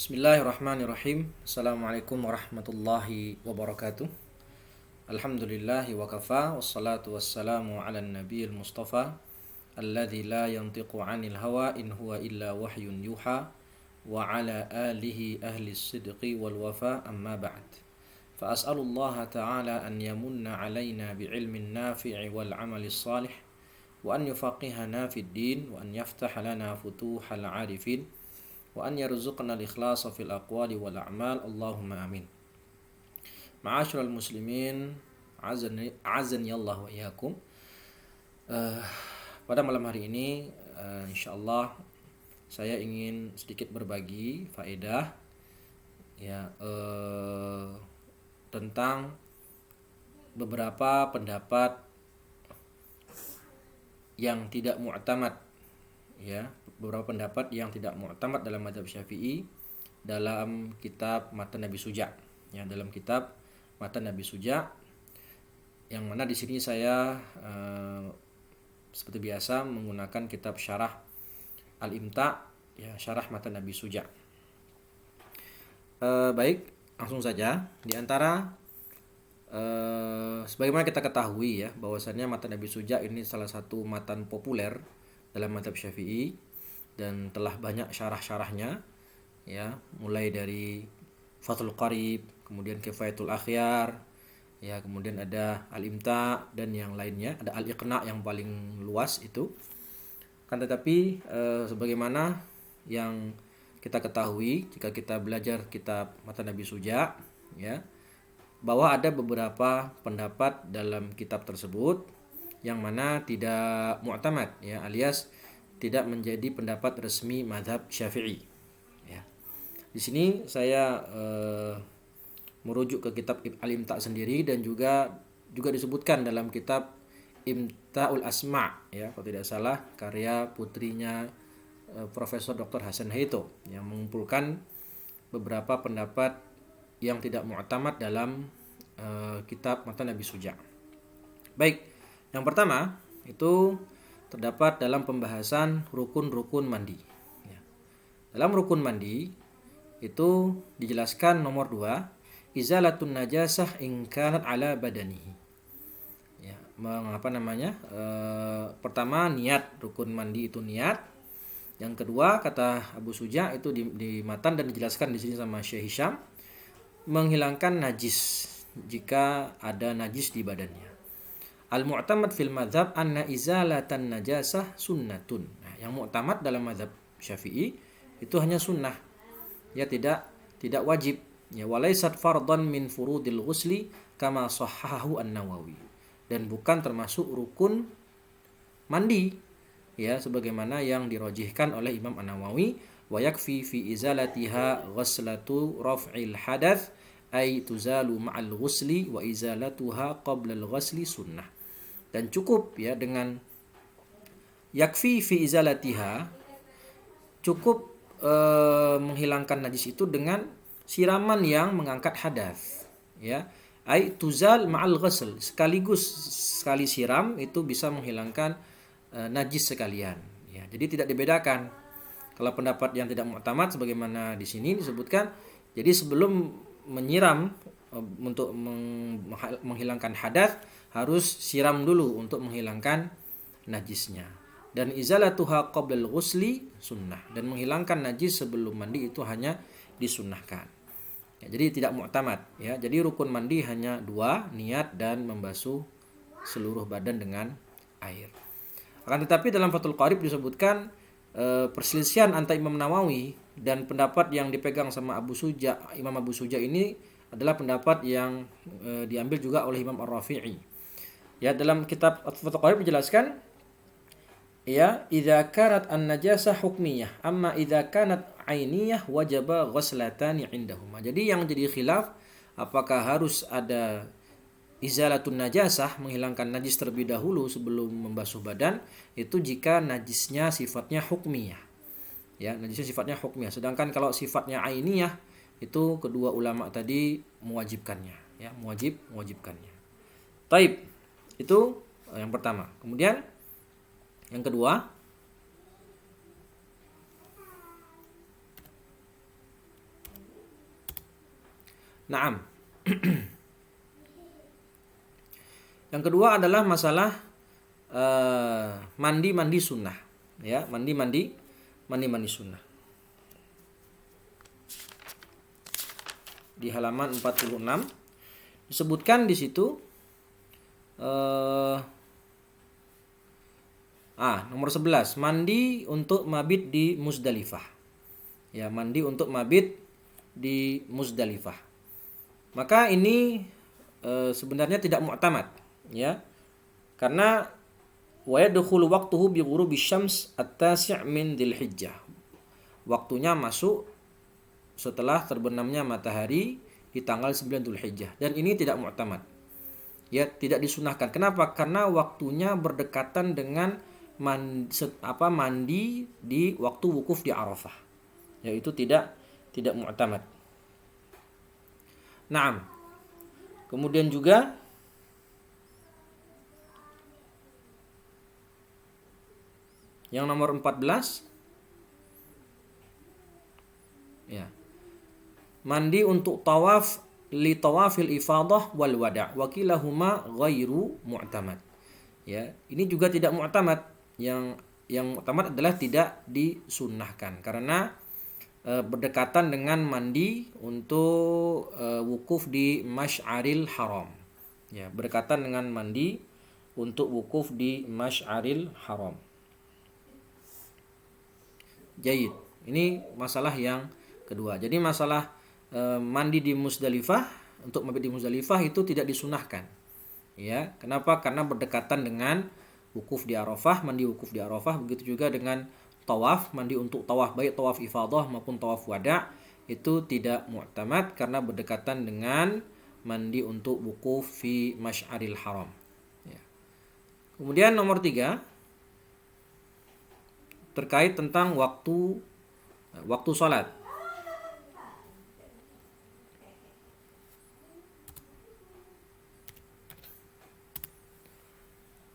Bismillahirrahmanirrahim. Assalamualaikum warahmatullahi wabarakatuh. Alhamdulillahi wa kafa. Wassalatu wassalamu ala nabiyil mustafa alladzi la yantiqu anil hawa in huwa illa wahyun yuha wa ala alihi ahli sidqi wal wafa amma ba'd. Fa as'alullaha ta'ala an yamunna alaina bi'ilmin nafi'i wal amali salih wa an yufaqihana fid din wa an yaftah lana futuhal arifin wa an yarzuqna al-ikhlasa fil aqwali wal a'mal. Allahumma amin. Ma'asyiral muslimin, azani Allah wa iyyakum. Pada malam hari ini insyaallah saya ingin sedikit berbagi faedah ya tentang beberapa pendapat yang tidak mu'tamad ya, beberapa pendapat yang tidak mu'tamad dalam mazhab Syafi'i dalam kitab Matan Nabi Suja. Ya, dalam kitab Matan Nabi Suja yang mana di sini saya seperti biasa menggunakan kitab Syarah Al-Imta, ya, Syarah Matan Nabi Suja. Baik, langsung saja. Di antara sebagaimana kita ketahui ya, bahwasannya Matan Nabi Suja ini salah satu matan populer dalam mazhab Syafi'i dan telah banyak syarah-syarahnya ya, mulai dari Fathul Qarib, kemudian Kifayatul Akhyar ya, kemudian ada Al-Imta dan yang lainnya, ada Al-Iqna yang paling luas itu. Kan tetapi sebagaimana yang kita ketahui jika kita belajar kitab Matan Nabi Suja ya, bahwa ada beberapa pendapat dalam kitab tersebut yang mana tidak mu'tamad ya, alias tidak menjadi pendapat resmi mazhab Syafi'i ya. Di sini saya merujuk ke kitab Al-Imta sendiri dan juga disebutkan dalam kitab Imta'ul Asma ya, kalau tidak salah karya putrinya Profesor Dr. Hasan Haito yang mengumpulkan beberapa pendapat yang tidak mu'tamad dalam kitab Matan Nabi Suja. Baik, yang pertama itu terdapat dalam pembahasan rukun-rukun mandi. Ya. Dalam rukun mandi itu dijelaskan nomor 2, izalatun najasah in kanat ala badanihi. Ya, pertama niat, rukun mandi itu niat. Yang kedua kata Abu Suja itu di matan dan dijelaskan di sini sama Syekh Hisham, menghilangkan najis jika ada najis di badannya. Al-mu'tamad fil madhab anna izalatan najasah sunnatun. Nah, yang mu'tamad dalam madhab Syafi'i itu hanya sunnah. Ya, tidak wajib. Ya, walaysat fardhan min furudil ghusli kama sahhahu An-Nawawi. Dan bukan termasuk rukun mandi. Ya, sebagaimana yang dirojihkan oleh Imam An-Nawawi, wa yakfi fi izalatiha ghaslatu raf'il hadath ay tuzalu ma'al ghusli wa izalatuha qabla al-ghusli sunnah. Dan cukup ya dengan yakfi fi izalatiha, cukup menghilangkan najis itu dengan siraman yang mengangkat hadas ya, ai tuzal ma'al ghusl, sekali siram itu bisa menghilangkan najis sekalian ya. Jadi tidak dibedakan. Kalau pendapat yang tidak mu'tamad sebagaimana di sini disebutkan, jadi sebelum menyiram untuk menghilangkan hadas harus siram dulu untuk menghilangkan najisnya. Dan izalatuha qablal ghusli sunnah, dan menghilangkan najis sebelum mandi itu hanya disunnahkan. Ya, jadi tidak mu'tamad ya. Jadi rukun mandi hanya 2, niat dan membasuh seluruh badan dengan air. Akan tetapi dalam Fathul Qarib disebutkan perselisihan antara Imam Nawawi dan pendapat yang dipegang sama Imam Abu Suja ini adalah pendapat yang diambil juga oleh Imam Ar-Rafi'i. Ya, dalam kitab Fathul Qarib dijelaskan ya, idza kanat an-najasah hukmiyah amma idza kanat ainiyah wajaba ghuslatani indahuma. Jadi yang jadi khilaf apakah harus ada izalatun najasah, menghilangkan najis terlebih dahulu sebelum membasuh badan, itu jika najisnya sifatnya hukmiyah. Ya, najisnya sifatnya hukmiyah. Sedangkan kalau sifatnya ainiyah itu kedua ulama tadi mewajibkannya, ya, mewajibkannya. Taib. Itu yang pertama. Kemudian yang kedua Naam. Yang kedua adalah masalah mandi sunnah, ya, mandi sunnah. Di halaman 46 disebutkan di situ nomor 11, mandi untuk mabit di Muzdalifah. Ya, mandi untuk mabit di Muzdalifah. Maka ini sebenarnya tidak mu'tamad, ya. Karena wa yadkhulu waqtuhu bi ghurubi syams at-tasi' min Dzulhijjah. Waktunya masuk setelah terbenamnya matahari di tanggal 9 Dzulhijjah, dan ini tidak mu'tamad. Ya, tidak disunahkan. Kenapa? Karena waktunya berdekatan dengan mandi di waktu wukuf di Arafah. Yaitu tidak mu'tamad. Naam. Kemudian juga yang nomor 14, ya, mandi untuk tawaf li tawafil ifadah wal wada' wa kilahuma ghairu mu'tamad. Ya, ini juga tidak mu'tamad. Yang mu'tamad adalah tidak disunnahkan karena berdekatan dengan mandi untuk wukuf di Masy'aril Haram. Ya, berdekatan dengan mandi untuk wukuf di Masy'aril Haram. Jaid. Ini masalah yang kedua. Jadi masalah mandi di Muzdalifah, untuk mabit di Muzdalifah itu tidak disunahkan. Ya, kenapa? Karena berdekatan dengan wukuf di Arafah, mandi wukuf di Arafah. Begitu juga dengan tawaf, mandi untuk tawaf, baik tawaf ifadah maupun tawaf wada', itu tidak mu'tamad karena berdekatan dengan mandi untuk wukuf fi Masy'aril Haram. Ya. Kemudian nomor 3, terkait tentang waktu salat.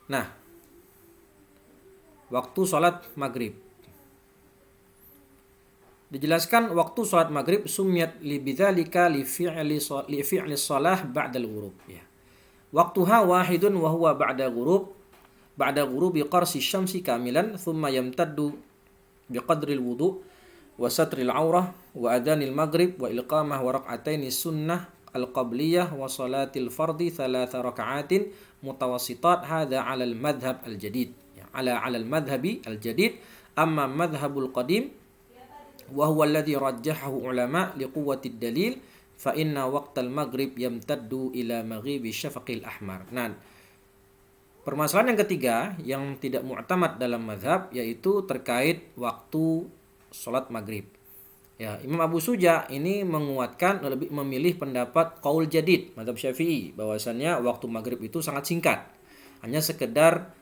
Nah, waktu salat maghrib. Dijelaskan waktu salat maghrib sumiyat li bidzalika li fi'li shalah ba'dal ghurub, ya. Waktuha wahidun wa huwa ba'da ghurubi qarsi syamsi kamilan thumma yamtaddu biqadril wudu' wa satril aurah wa adhanil maghrib wa ilqamah wa rak'ataini sunnah al-qabliyah wa salatil fardi 3 raka'atin mutawassitat hadha 'ala al-madhhab al-jadid, ya, 'ala al-madhhabi al-jadid. Amma madhhabul qadim wa huwa alladhi rajjahahu ulama liquwwatid dalil fa inna waqtal maghrib yamtaddu ila maghibi syafaqil ahmar. Nah, permasalahan yang ketiga yang tidak mu'tamad dalam mazhab yaitu terkait waktu sholat maghrib. Ya, Imam Abu Suja ini menguatkan, lebih memilih pendapat qaul jadid mazhab Syafi'i, bahwasannya waktu maghrib itu sangat singkat, hanya sekedar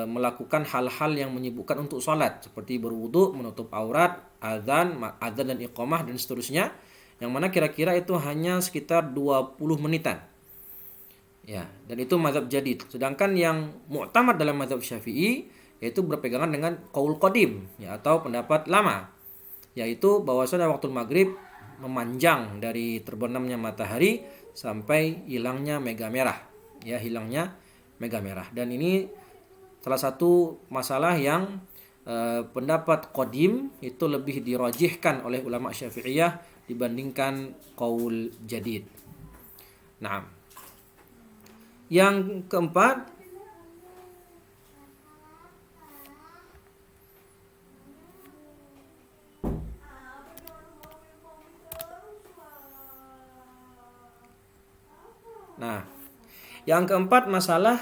melakukan hal-hal yang menyibukkan untuk sholat seperti berwudu, menutup aurat, azan dan iqamah dan seterusnya, yang mana kira-kira itu hanya sekitar 20 menitan. Ya, dan itu mazhab jadid. Sedangkan yang mu'tamad dalam mazhab Syafi'i yaitu berpegangan dengan qaul qadim, ya, atau pendapat lama, yaitu bahwasanya waktu maghrib memanjang dari terbenamnya matahari sampai hilangnya mega merah, ya, hilangnya mega merah. Dan ini salah satu masalah yang pendapat qadim itu lebih dirajihkan oleh ulama Syafi'iyah dibandingkan qaul jadid. Nah, yang keempat, masalah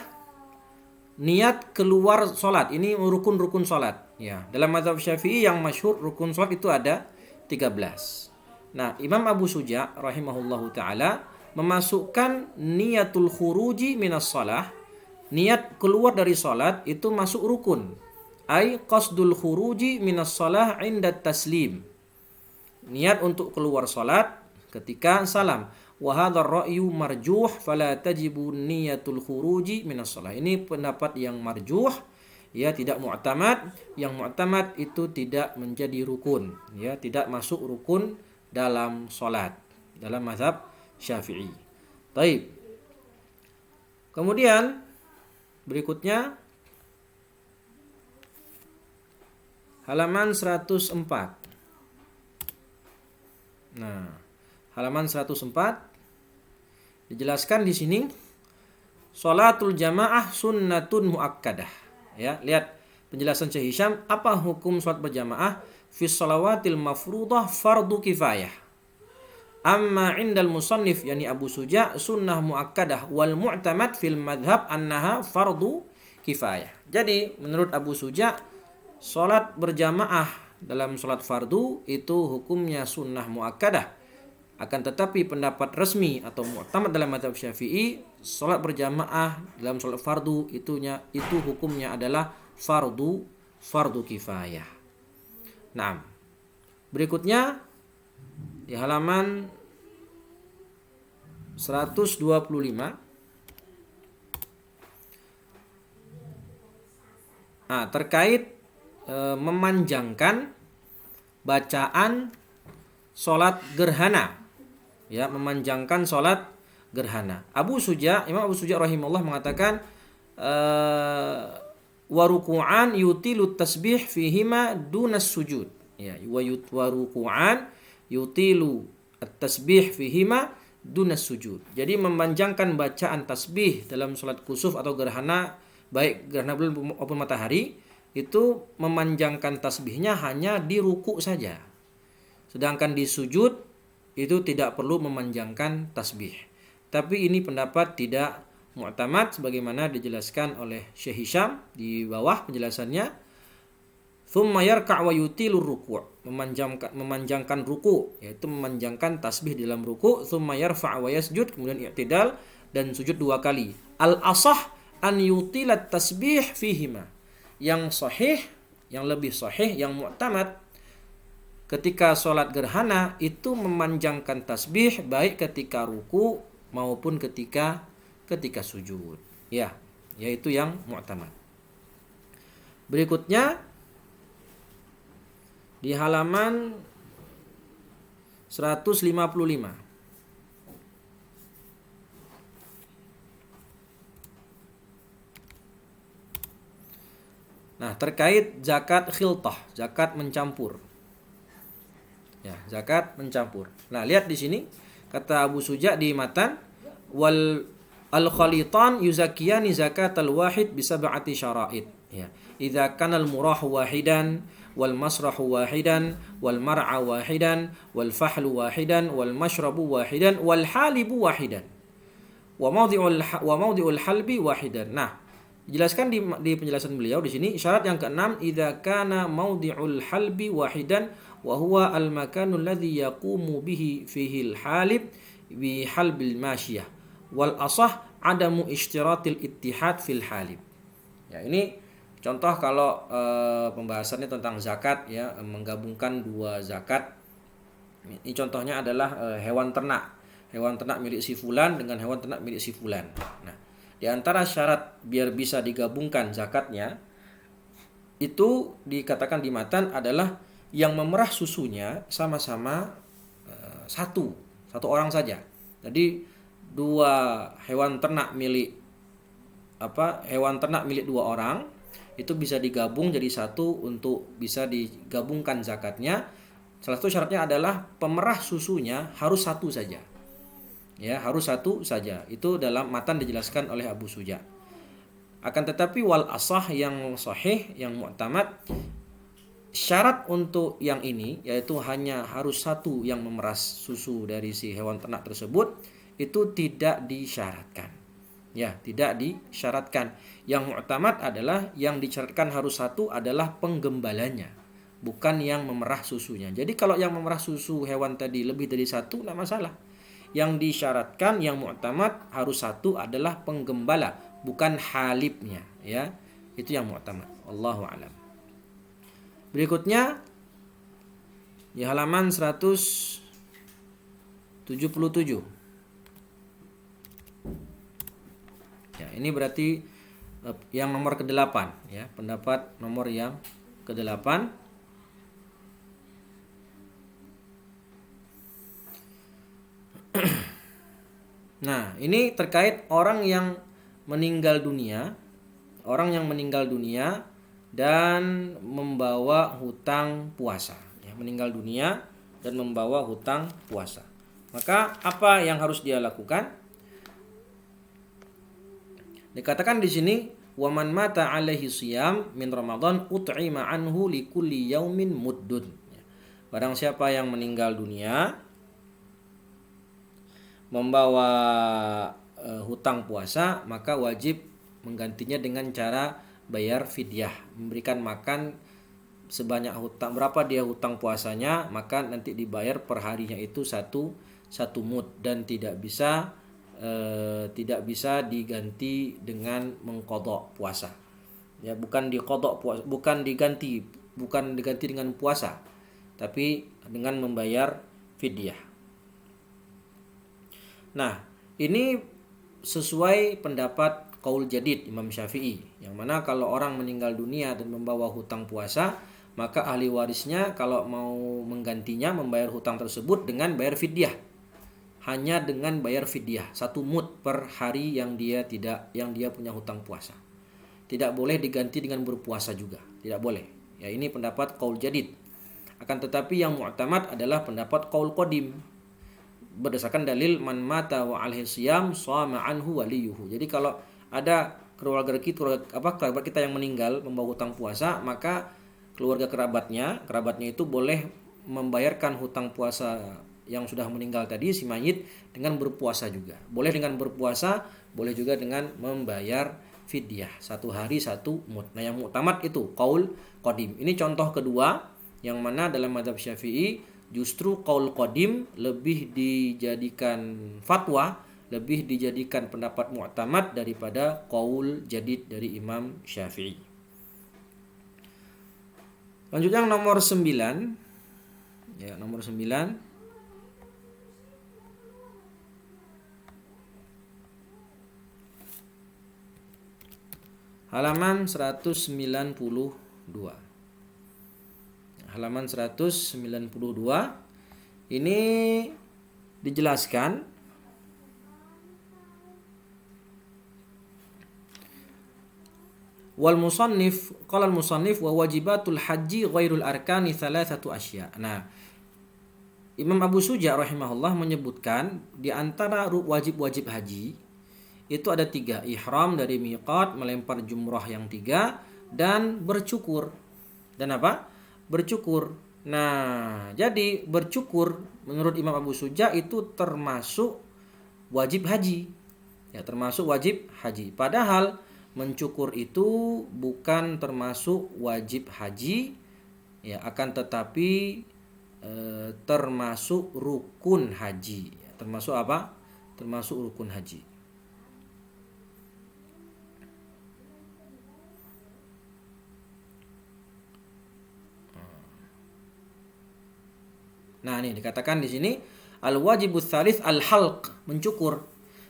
niat keluar sholat. Ini rukun-rukun sholat. Ya, dalam mazhab Syafi'i yang masyhur rukun sholat itu ada 13. Nah, Imam Abu Suja rahimahullahu ta'ala memasukkan niatul khuruji minas shalah, niat keluar dari salat itu masuk rukun. Ai qasdul khuruji minas shalah inda taslim, niat untuk keluar salat ketika salam. Wa hadzal ra'yu marjuh fala tajibu niyatul khuruji minas shalah. Ini pendapat yang marjuh, ya, tidak mu'tamad. Yang mu'tamad itu tidak menjadi rukun, ya, tidak masuk rukun dalam salat. dalam mazhab Syafi'i. Taib. Kemudian berikutnya halaman 104. Nah, halaman 104 dijelaskan di sini sholatul jamaah sunnatun muakkadah. Ya, lihat penjelasan Syekh Hisham, apa hukum sholat berjamaah fi shalawatil mafruḍah fardu kifayah. Amma indal musannif yani Abu Suja sunnah muakkadah wal mu'tamad fil madhab annaha fardu kifayah. Jadi menurut Abu Suja sholat berjamaah dalam sholat fardu itu hukumnya sunnah muakkadah. Akan tetapi pendapat resmi atau mu'tamad dalam mazhab Syafi'i, sholat berjamaah dalam sholat fardu itu hukumnya adalah fardu kifayah. Nah, berikutnya di halaman 125 terkait memanjangkan bacaan sholat gerhana. Ya, memanjangkan sholat gerhana. Imam Abu Suja rahimahullah mengatakan waruku'an yutilu tasbih fihima dunas sujud. Ya, waruku'an yutilu at-tasbih fihima dunas sujud. Jadi memanjangkan bacaan tasbih dalam sholat kusuf atau gerhana, baik gerhana bulan maupun matahari, itu memanjangkan tasbihnya hanya di ruku saja. Sedangkan di sujud itu tidak perlu memanjangkan tasbih. Tapi ini pendapat tidak mu'tamad sebagaimana dijelaskan oleh Syekh Hisham di bawah penjelasannya. Tsumma yarka' wa yutilur ruku', memanjangkan ruku, yaitu memanjangkan tasbih di dalam ruku. Tsumma yarfa' wa yasjud, kemudian i'tidal dan sujud 2 kali. Al asah an yutilat tasbih fihima. Yang sahih, yang lebih sahih, yang mu'tamad ketika sholat gerhana itu memanjangkan tasbih baik ketika ruku maupun ketika sujud. Ya, yaitu yang mu'tamad. Berikutnya di halaman 155. Nah, terkait zakat khiltah, zakat mencampur. Ya, zakat mencampur. Nah, lihat di sini kata Abu Suja di matan, wal al-khalitan yuzakiyani zakatal wahid bi sab'ati syara'id. Ya. Idza kana al-murahu wahidan wal masrahu wahidan wal mar'a wahidan wal fahlu wahidan wal mashrabu wahidan wal halibu wahidan wa mawdi'ul halbi wahidan. Nah, dijelaskan di penjelasan beliau di sini syarat yang keenam, idza kana mawdi'ul halbi wahidan wa huwa al-makanu alladhi yaqumu bihi fihi al-halib bi halbil masyiyah wal asah adamu ishtiratil ittihad fil halib. Ya, ini contoh kalau pembahasannya tentang zakat, ya, menggabungkan 2 zakat. Ini contohnya adalah hewan ternak milik si fulan dengan hewan ternak milik si fulan. Nah, di antara syarat biar bisa digabungkan zakatnya itu dikatakan di matan adalah yang memerah susunya sama-sama satu orang saja. Jadi 2 hewan ternak milik 2 orang itu bisa digabung jadi satu untuk bisa digabungkan zakatnya. Salah satu syaratnya adalah pemerah susunya harus satu saja. Ya, harus satu saja. Itu dalam matan dijelaskan oleh Abu Suja. Akan tetapi wal asah, yang sahih, yang mu'tamad, syarat untuk yang ini yaitu hanya harus satu yang memeras susu dari si hewan ternak tersebut, itu tidak disyaratkan. Ya, tidak disyaratkan. Yang mu'tamad adalah yang disyaratkan harus satu adalah penggembalanya, bukan yang memerah susunya. Jadi kalau yang memerah susu hewan tadi lebih dari satu, tidak masalah. Yang disyaratkan yang mu'tamad harus satu adalah penggembala, bukan halibnya, ya. Itu yang mu'tamad. Wallahu a'lam. Berikutnya di halaman 177. Ya, ini berarti yang nomor ke-8, ya, pendapat nomor yang ke-8. Nah, ini terkait orang yang meninggal dunia, dan membawa hutang puasa, ya, meninggal dunia dan membawa hutang puasa. Maka apa yang harus dia lakukan? Dikatakan di sini, waman mata alaihi siyam min Ramadan ut'ima anhu likulli yaumin muddun. Barang siapa yang meninggal dunia membawa hutang puasa, maka wajib menggantinya dengan cara bayar fidyah, memberikan makan sebanyak hutang berapa dia hutang puasanya, maka nanti dibayar per harinya itu satu mud, dan tidak bisa diganti dengan mengqadha puasa. Ya, bukan diganti dengan puasa, tapi dengan membayar fidyah. Nah, ini sesuai pendapat qaul jadid Imam Syafi'i, yang mana kalau orang meninggal dunia dan membawa hutang puasa, maka ahli warisnya kalau mau menggantinya membayar hutang tersebut dengan bayar fidyah. Hanya dengan bayar fidyah 1 mud per hari yang dia punya hutang puasa. Tidak boleh diganti dengan berpuasa juga, tidak boleh. Ya, ini pendapat qaul jadid. Akan tetapi yang mu'tamad adalah pendapat qaul qadim, berdasarkan dalil man mata wa alaihi siyam shama anhu waliyuhu. Jadi kalau ada kerabat kita yang meninggal membawa hutang puasa, maka kerabatnya itu boleh membayarkan hutang puasa yang sudah meninggal tadi, si mayit, dengan berpuasa juga. Boleh dengan berpuasa, boleh juga dengan membayar fidyah 1 hari 1 mud. Nah, yang mu'tamad itu qaul qadim. Ini contoh kedua yang mana dalam mazhab Syafi'i justru qaul qadim lebih dijadikan fatwa, lebih dijadikan pendapat mu'tamad daripada qaul jadid dari Imam Syafi'i. Lanjut yang nomor 9. Ya, nomor 9. Halaman 192. Halaman 192 ini dijelaskan wal musannif qala al musannif wa wajibatul haji ghairul arkani thalathatu asya. Nah, Imam Abu Suja rahimahullah menyebutkan di antara wajib-wajib haji itu ada 3: ihram dari miqat, melempar jumrah yang 3, dan bercukur. Dan apa? Bercukur. Nah, jadi bercukur menurut Imam Abu Suja itu termasuk wajib haji. Ya, termasuk wajib haji. Padahal mencukur itu bukan termasuk wajib haji, ya, akan tetapi termasuk rukun haji. Termasuk apa? Termasuk rukun haji. Nah, ini dikatakan di sini al-wajibus tsalits al-halq, mencukur.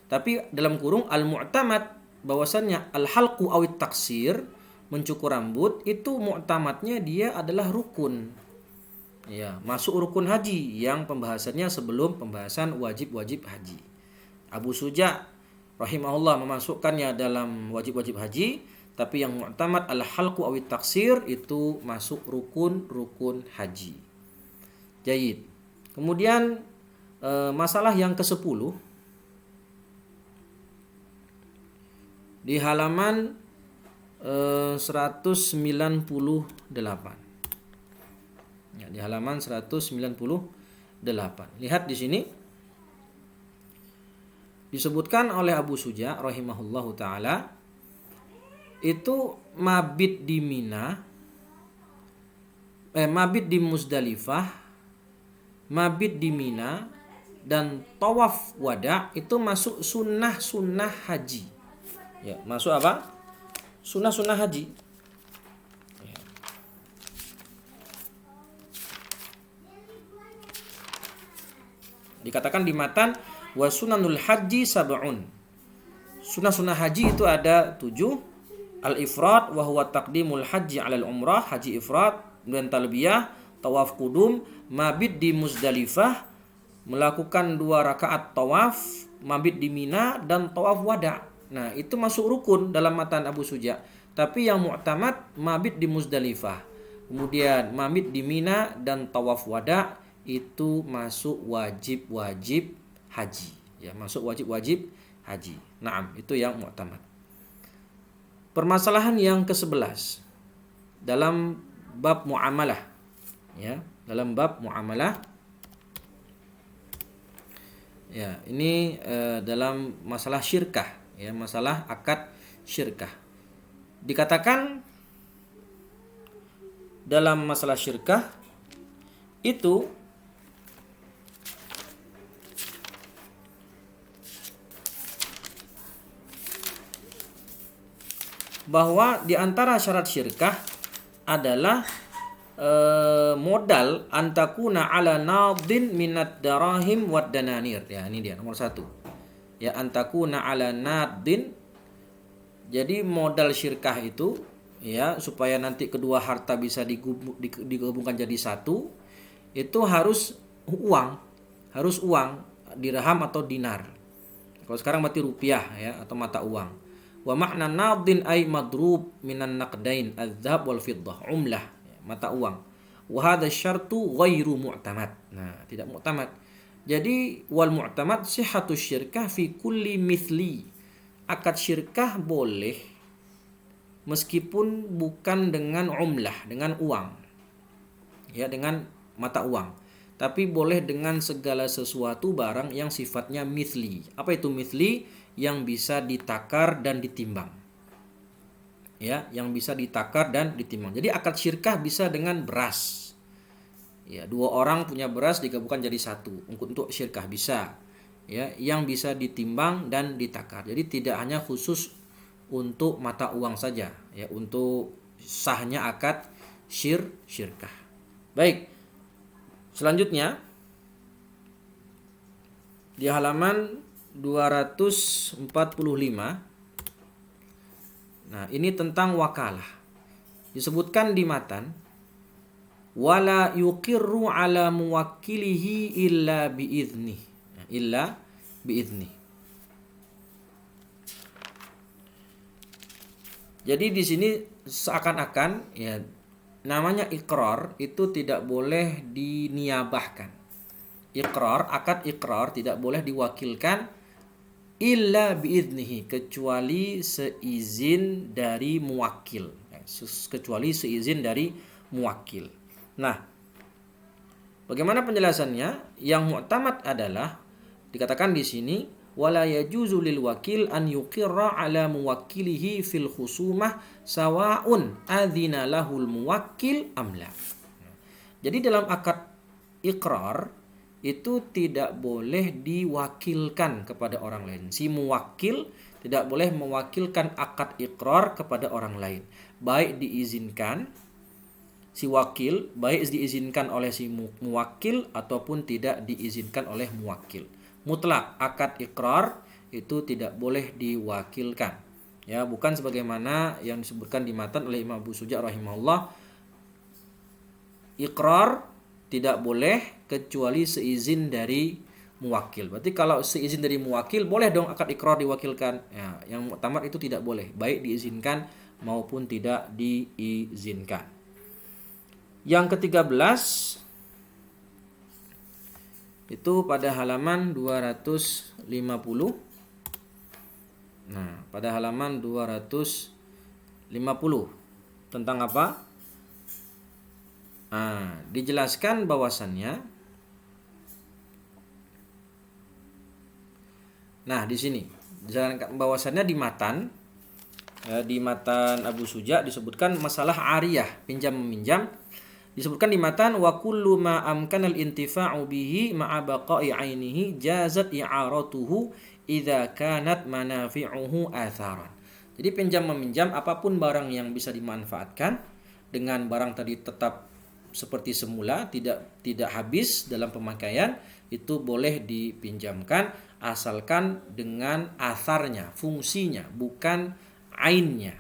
Tapi dalam kurung al-mu'tamad, bahwasannya al-halqu awit taksir, mencukur rambut, itu mu'tamadnya dia adalah rukun. Ya, masuk rukun haji yang pembahasannya sebelum pembahasan wajib-wajib haji. Abu Suja rahimahullah memasukkannya dalam wajib-wajib haji, tapi yang mu'tamad al-halqu awit taksir itu masuk rukun haji. Jayid. Kemudian masalah yang ke-10 di halaman 198. Ya, di halaman 198. Lihat di sini disebutkan oleh Abu Suja rahimahullahu taala itu mabit di Mina, mabit di Muzdalifah, mabit di Mina, dan tawaf wada itu masuk sunnah haji. Ya, masuk apa? Sunnah haji. Ya. Dikatakan di matan wa sunanul haji sab'un. Sunnah haji itu ada 7. Al-ifrad wa huwa taqdimul haji 'alal umrah, haji ifrad, dan talbiyah, tawaf qudum, mabit di Muzdalifah, melakukan 2 rakaat tawaf, mabit di Mina dan tawaf wada. Nah, itu masuk rukun dalam matan Abu Suja. Tapi yang mu'tamad mabit di Muzdalifah. Kemudian mabit di Mina dan tawaf wada itu masuk wajib-wajib haji. Ya, masuk wajib-wajib haji. Naam, itu yang mu'tamad. Permasalahan yang ke-11 dalam bab muamalah. Ya, dalam bab muamalah. Ya, ini dalam masalah syirkah, ya, masalah akad syirkah. Dikatakan dalam masalah syirkah itu bahwa di antara syarat syirkah adalah modal antakuna ala nadin minad darahim wad dananir. Ya, ini dia nomor 1. Ya, antakuna ala nadin. Jadi modal syirkah itu, ya, supaya nanti kedua harta bisa digabungkan jadi satu, itu harus uang, dirham atau dinar. Kalau sekarang berarti rupiah, ya, atau mata uang. Wa makna nadin ay madrub minan naqdain adzhab wal fiddah, umlah, mata uang. Wa hadha syartu ghairu mu'tamad. Nah, tidak mu'tamad. Jadi wal mu'tamad sihhatu syirkah fi kulli mithli. Akad syirkah boleh meskipun bukan dengan umlah, dengan uang. Ya, dengan mata uang. Tapi boleh dengan segala sesuatu barang yang sifatnya mithli. Apa itu mithli? Yang bisa ditakar dan ditimbang. Ya, yang bisa ditakar dan ditimbang. Jadi akad syirkah bisa dengan beras. Ya, 2 orang punya beras digabungkan jadi satu. Untuk syirkah bisa. Ya, yang bisa ditimbang dan ditakar. Jadi tidak hanya khusus untuk mata uang saja, ya, untuk sahnya akad syirkah. Baik. Selanjutnya di halaman 245. Nah, ini tentang wakalah. Disebutkan di matan, wala yuqirru ala muwakkilihi illa biizni. Illa biizni. Jadi di sini seakan-akan, ya, namanya ikrar itu tidak boleh diniabahkan. Akad ikrar tidak boleh diwakilkan illa biiznihi, kecuali seizin dari muwakil. Nah, bagaimana penjelasannya? Yang mu'tamad adalah dikatakan di sini wala yajuzu lil wakil an yuqirra ala muwakkilihi fil khusumah sawaun adzina lahul muwakkil amla. Jadi dalam akad ikrar itu tidak boleh diwakilkan kepada orang lain. Si muwakil tidak boleh mewakilkan akad ikrar kepada orang lain. Baik diizinkan si wakil, baik diizinkan oleh si muwakil ataupun tidak diizinkan oleh muwakil. Mutlak akad ikrar itu tidak boleh diwakilkan. Ya, bukan sebagaimana yang disebutkan di matan oleh Imam Abu Suja rahimahullah. Ikrar tidak boleh kecuali seizin dari muwakil. Berarti kalau seizin dari muwakil boleh dong akad ikrar diwakilkan. Ya, yang mu'tamad itu tidak boleh, baik diizinkan maupun tidak diizinkan. Yang ke-13 itu pada halaman 250. Nah, pada halaman 250 tentang apa? Dijelaskan bahwasannya, nah di sini dijelaskan bahwasannya di matan, ya, di matan Abu Suja disebutkan masalah ariyah, pinjam meminjam. Disebutkan di matan wa kullu ma amkanal intifa'u bihi ma'a baqa'i 'ainihi jazat i'aratuhu idza kanat manafi'uhu atharan. Jadi pinjam meminjam apapun barang yang bisa dimanfaatkan dengan barang tadi tetap seperti semula, tidak habis dalam pemakaian, itu boleh dipinjamkan asalkan dengan atharnya, fungsinya, bukan ainnya.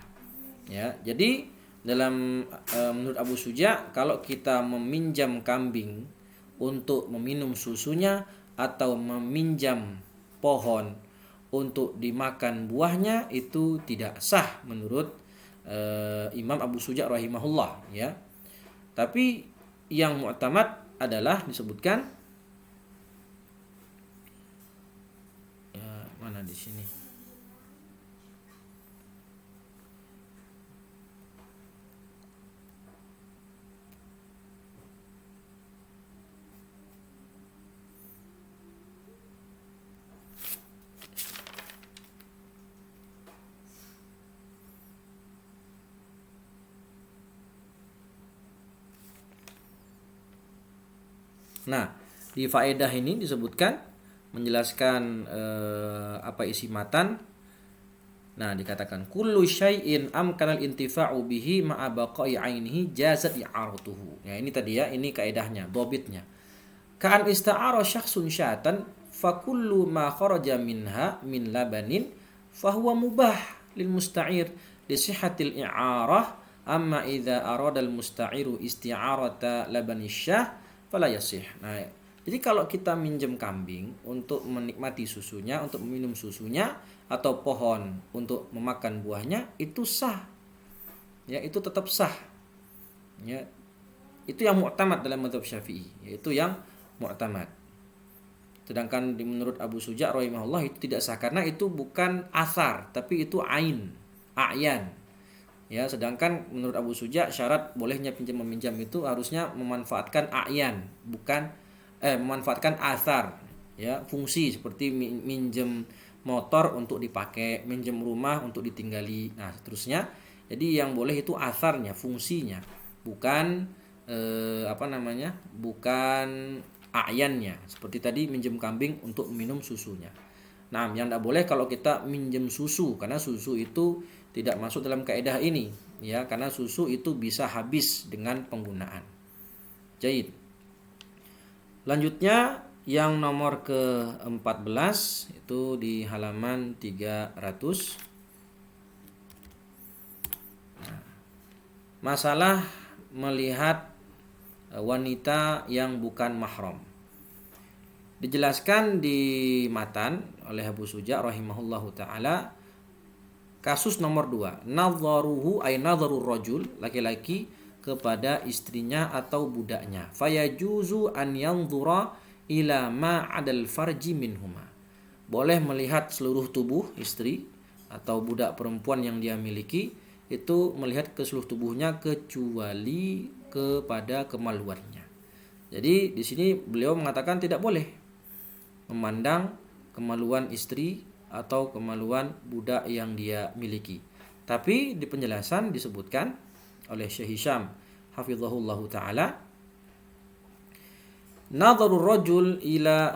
Ya, jadi dalam menurut Abu Suja, kalau kita meminjam kambing untuk meminum susunya atau meminjam pohon untuk dimakan buahnya itu tidak sah menurut Imam Abu Suja rahimahullah, ya. Tapi yang mu'tamad adalah disebutkan mana di sini. Nah, di faedah ini disebutkan menjelaskan apa isi matan. Nah, dikatakan kullu syai'in amkanal intifa'u bihi ma'a baqa'i 'ainihi jazat i'aratuhu. Ya, ini tadi ya, ini kaidahnya, dhabitnya. Ka'an ista'ara syakhsun syatan fa kullu ma kharaja minha min labanin fa huwa mubah lil musta'ir li sihhatil i'arah, amma idza arada al musta'iru isti'arata labani syah fala yasih. Nah, jadi kalau kita minjem kambing untuk menikmati susunya, untuk meminum susunya, atau pohon untuk memakan buahnya, itu sah. Ya, itu tetap sah. Ya. Itu yang mu'tamad dalam mazhab Syafi'i, yaitu yang mu'tamad. Sedangkan menurut Abu Suja rahimahullah itu tidak sah karena itu bukan asar, tapi itu ain, a'yan. Ya, sedangkan menurut Abu Suja syarat bolehnya pinjam meminjam itu harusnya memanfaatkan a'yan, bukan memanfaatkan asar, ya, fungsi seperti minjem motor untuk dipakai, minjem rumah untuk ditinggali. Nah, seterusnya. Jadi yang boleh itu asarnya, fungsinya, bukan bukan a'yannya. Seperti tadi minjem kambing untuk minum susunya. Nah, yang tidak boleh kalau kita minjem susu, karena susu itu tidak masuk dalam kaidah ini, ya, karena susu itu bisa habis dengan penggunaan. Jaid. Lanjutnya yang nomor ke-14 itu di halaman 300. Nah, masalah melihat wanita yang bukan mahram. Dijelaskan di matan oleh Abu Suja rahimahullahu taala kasus nomor 2, nadharuhu ay nadharur rajul, laki-laki kepada istrinya atau budaknya. Fayajuzu an yanzura ila ma adal farji minhuma. Boleh melihat seluruh tubuh istri atau budak perempuan yang dia miliki, itu melihat ke seluruh tubuhnya kecuali kepada kemaluannya. Jadi di sini beliau mengatakan tidak boleh memandang kemaluan istri atau kemaluan budak yang dia miliki. Tapi di penjelasan disebutkan oleh Syekh Hisham hafizahullahu taala, nadharur rajul ila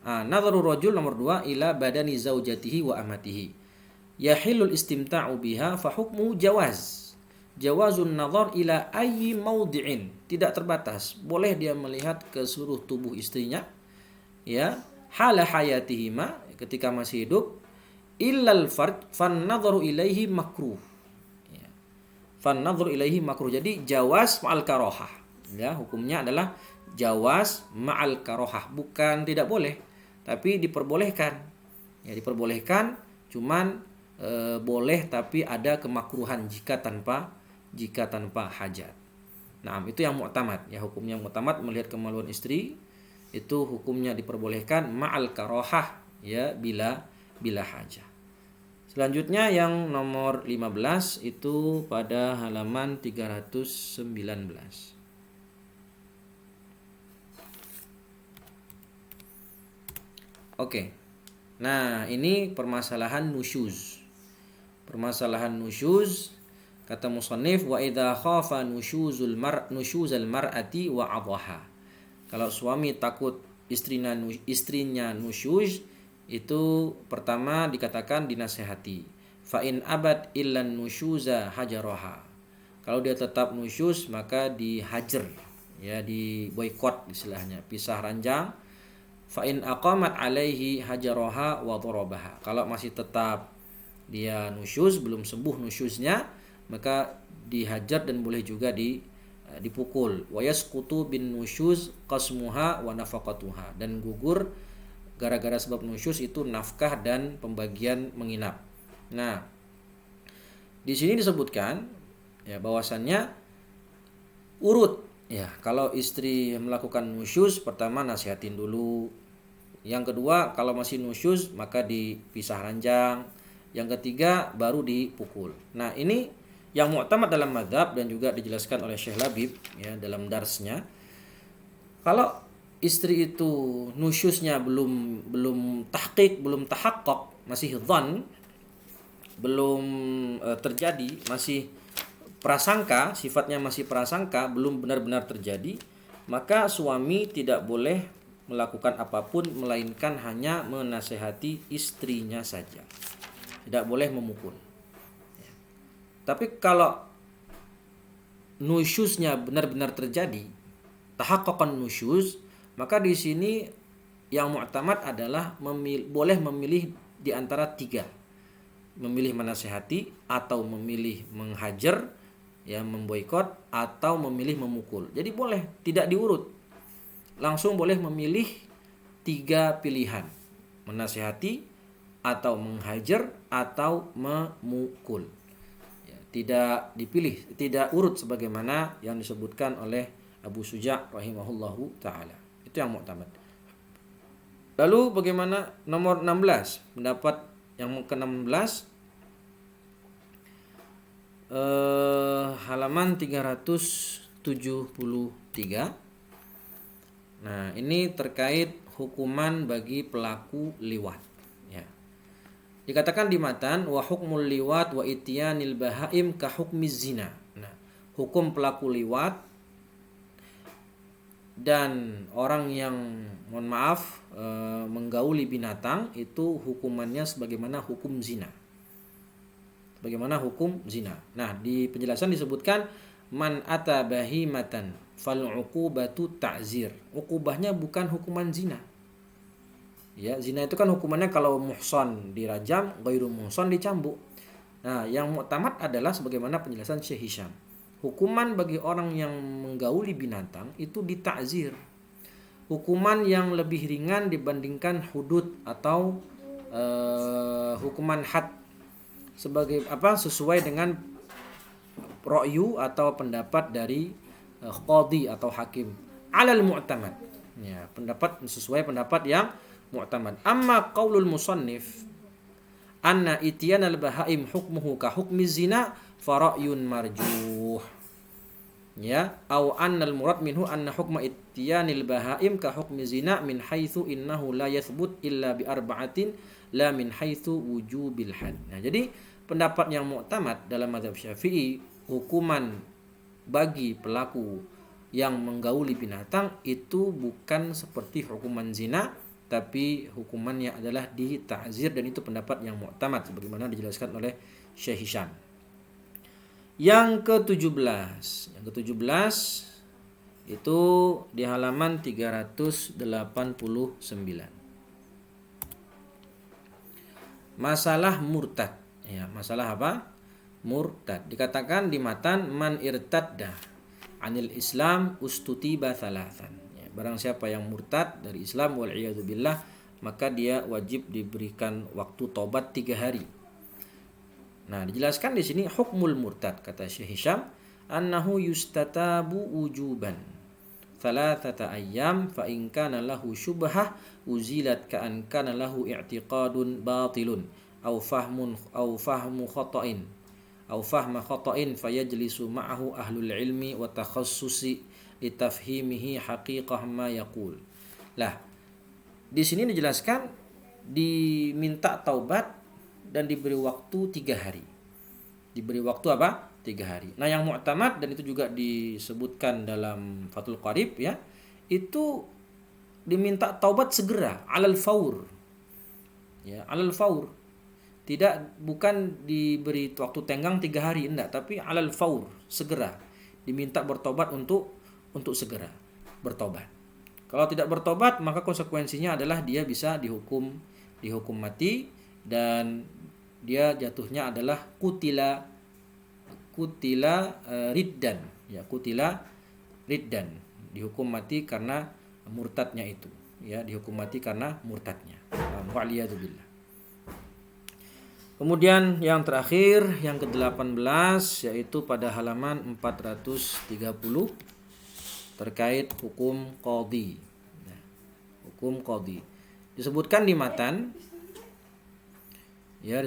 nadharur rajul nomor 2 ila badani zaujatihi wa amatihi yahillul istimta'u biha fa hukmu jawazun nadhar ila ayyi mawdi'in, tidak terbatas, boleh dia melihat ke seluruh tubuh istrinya, ya, hala hayatihima, ketika masih hidup, illal fard fan nadharu ilaihi makruh, ya. Fan nadharu ilaihi makruh. Jadi jawaz ma'al karohah, ya, hukumnya adalah jawaz ma'al karohah, bukan tidak boleh, tapi diperbolehkan. Ya, diperbolehkan, cuman boleh tapi ada kemakruhan jika tanpa hajat. Nah, itu yang mu'tamad, ya, hukumnya mu'tamad melihat kemaluan istri itu hukumnya diperbolehkan ma'al karohah, ya, bila hajah. Selanjutnya yang nomor 15 itu pada halaman 319. Oke. Nah, ini permasalahan nusyuz. Permasalahan nusyuz, kata musannif, wa idza khafa nusyuzal mar'ati wa 'adhaha. Kalau suami takut istrinya nusyuz, itu pertama dikatakan dinasehati. Fa in abad illan nusyuza hajaraha. Kalau dia tetap nusyuz maka dihajar, ya, di boikot istilahnya, pisah ranjang. Fa in aqamat alaihi hajaraha wa darabaha. Kalau masih tetap dia nusyuz, belum sembuh nusyuznya, maka dihajar dan boleh juga dipukul. Wa yasqutu bin nusyuz qasmuha wa nafaqatuha, dan gugur gara-gara sebab nusyuz itu nafkah dan pembagian menginap. Nah, di sini disebutkan ya bahwasannya urut ya, kalau istri melakukan nusyuz pertama nasihatin dulu. Yang kedua kalau masih nusyuz maka dipisah ranjang. Yang ketiga baru dipukul. Nah, ini yang mu'tamad dalam mazhab dan juga dijelaskan oleh Syekh Labib ya dalam darsnya. Kalau istri itu nusyuznya belum tahqiq, belum tahaqqaq, masih dzan, belum terjadi, masih prasangka, sifatnya masih prasangka, belum benar-benar terjadi, maka suami tidak boleh melakukan apapun melainkan hanya menasehati istrinya saja. Tidak boleh memukul. Tapi kalau nusyuznya benar-benar terjadi, tahaqqaqan nusyuz, maka di sini yang mu'tamad adalah boleh memilih di antara tiga. Memilih menasehati atau memilih menghajar, ya memboikot, atau memilih memukul. Jadi boleh, tidak diurut. Langsung boleh memilih tiga pilihan. Menasehati atau menghajar atau memukul. Ya, tidak dipilih, tidak urut sebagaimana yang disebutkan oleh Abu Suja' rahimahullahu ta'ala. Itu yang mu'tamad. Lalu bagaimana nomor 16? Pendapat yang ke-16 halaman 373. Nah, ini terkait hukuman bagi pelaku liwat ya. Dikatakan di matan wa hukmul liwat wa ityanil bahaim ka hukmiz zina. Nah, hukum pelaku liwat dan orang yang menggauli binatang itu hukumannya sebagaimana hukum zina. Bagaimana hukum zina. Nah, di penjelasan disebutkan man ata bahimatan fal uqubatu ta'zir. Uqubahnya bukan hukuman zina. Ya, zina itu kan hukumannya kalau muhsan dirajam, ghairu muhsan dicambuk. Nah, yang mu'tamad adalah sebagaimana penjelasan Syekh Hisham. Hukuman bagi orang yang menggauli binatang itu ditakzir. Hukuman yang lebih ringan dibandingkan hudud atau hukuman had, sebagai sesuai dengan ra'yu atau pendapat dari qadhi atau hakim alal mu'tamad. Ya, sesuai pendapat yang mu'tamad. Amma qaulul musannif anna ityanal bahaim hukmuhu ka hukmi zina fara'yun marjuh. Ya, au annal murad minhu anna hukma ityanil bahaim ka hukmi zina min haitsu innahu la yathbut illa bi arba'atin la min haitsu wujubil had. Nah, jadi pendapat yang mu'tamad dalam mazhab Syafi'i, hukuman bagi pelaku yang menggauli binatang itu bukan seperti hukuman zina, tapi hukumannya adalah dita'zir, dan itu pendapat yang mu'tamad sebagaimana dijelaskan oleh Syekh Hisham. Yang ke-17 itu di halaman 389. Masalah murtad. Ya, masalah apa? Murtad. Dikatakan di matan man irtadda anil Islam ustutiba thalathan. Ya, barang siapa yang murtad dari Islam wal iyadu billah, maka dia wajib diberikan waktu tobat 3 hari. Nah, dijelaskan di sini hukmul murtad, kata Syekh Hisham, annahu yustatabu wujuban thalathata ayyam fa in kana lahu syubhah uzilat ka an kana lahu i'tiqadun batilun aw fahmu khata'in aw fahma khata'in fayajlisu ma'ahu ahlul ilmi wa takhassusi litafhimihi haqiqah ma yaqul. Lah, di sini dijelaskan diminta taubat dan diberi waktu 3 hari. Diberi waktu apa? 3 hari. Nah, yang mu'tamad, dan itu juga disebutkan dalam Fathul Qarib ya, itu diminta taubat segera, alal faur. Ya, alal faur. Bukan diberi waktu tenggang 3 hari, enggak, tapi alal faur, segera. Diminta bertobat untuk segera bertobat. Kalau tidak bertobat, maka konsekuensinya adalah dia bisa dihukum mati, dan dia jatuhnya adalah kutila riddan, ya, kutila riddan, dihukum mati karena murtadnya itu. ya dihukum mati karena murtadnya. Wa'liyadzubillah. Kemudian yang terakhir, yang ke-18, yaitu pada halaman 430 terkait hukum qadhi. Hukum qadhi. Disebutkan di matan, ya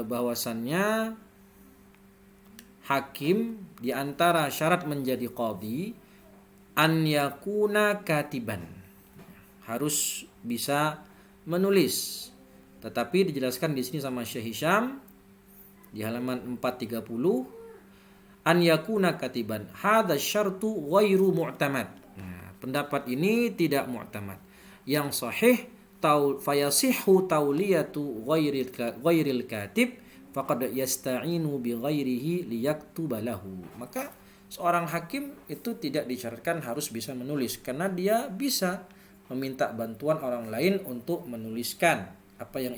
bahwasannya hakim di antara syarat menjadi qadhi an yakuna katiban, harus bisa menulis. Tetapi dijelaskan di sini sama Syekh Hisham di halaman 430, an yakuna katiban hadza syartu ghairu mu'tamad. Nah, pendapat ini tidak mu'tamad. Yang sahih fayasihhu tauliyatu ghairil katib faqad yasta'inu bi ghairihi liyaktuba lahu. Maka seorang hakim itu tidak disyaratkan harus bisa menulis, karena dia bisa meminta bantuan orang lain untuk menuliskan apa yang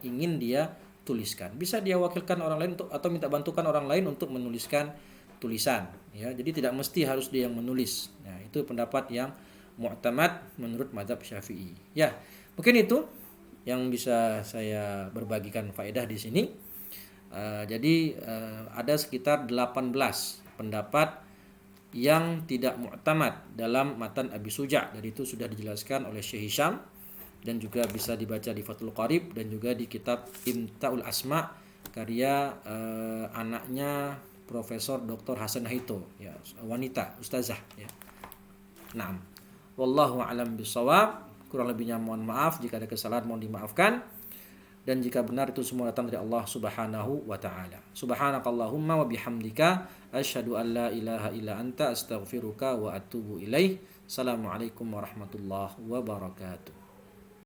ingin dia tuliskan. Bisa dia wakilkan orang lain atau minta bantuan orang lain untuk menuliskan tulisan, ya. Jadi tidak mesti harus dia yang menulis. Nah, itu pendapat yang mu'tamad menurut mazhab Syafi'i. Ya, mungkin itu yang bisa saya berbagikan faedah di sini. Jadi ada sekitar 18 pendapat yang tidak mu'tamad dalam matan Abi Suja. Jadi itu sudah dijelaskan oleh Syekh Hisham dan juga bisa dibaca di Fathul Qarib dan juga di kitab Imtaul Asma karya anaknya Profesor Dr. Hasan Haito, ya, wanita ustazah, ya. Naam. Wallahu a'lam bishawab. Kurang lebihnya mohon maaf, jika ada kesalahan mohon dimaafkan, dan jika benar itu semua datang dari Allah Subhanahu wa taala. Subhanakallahumma wa bihamdika asyhadu an la ilaha illa anta astaghfiruka wa atubu ilaih. Assalamualaikum warahmatullahi wabarakatuh.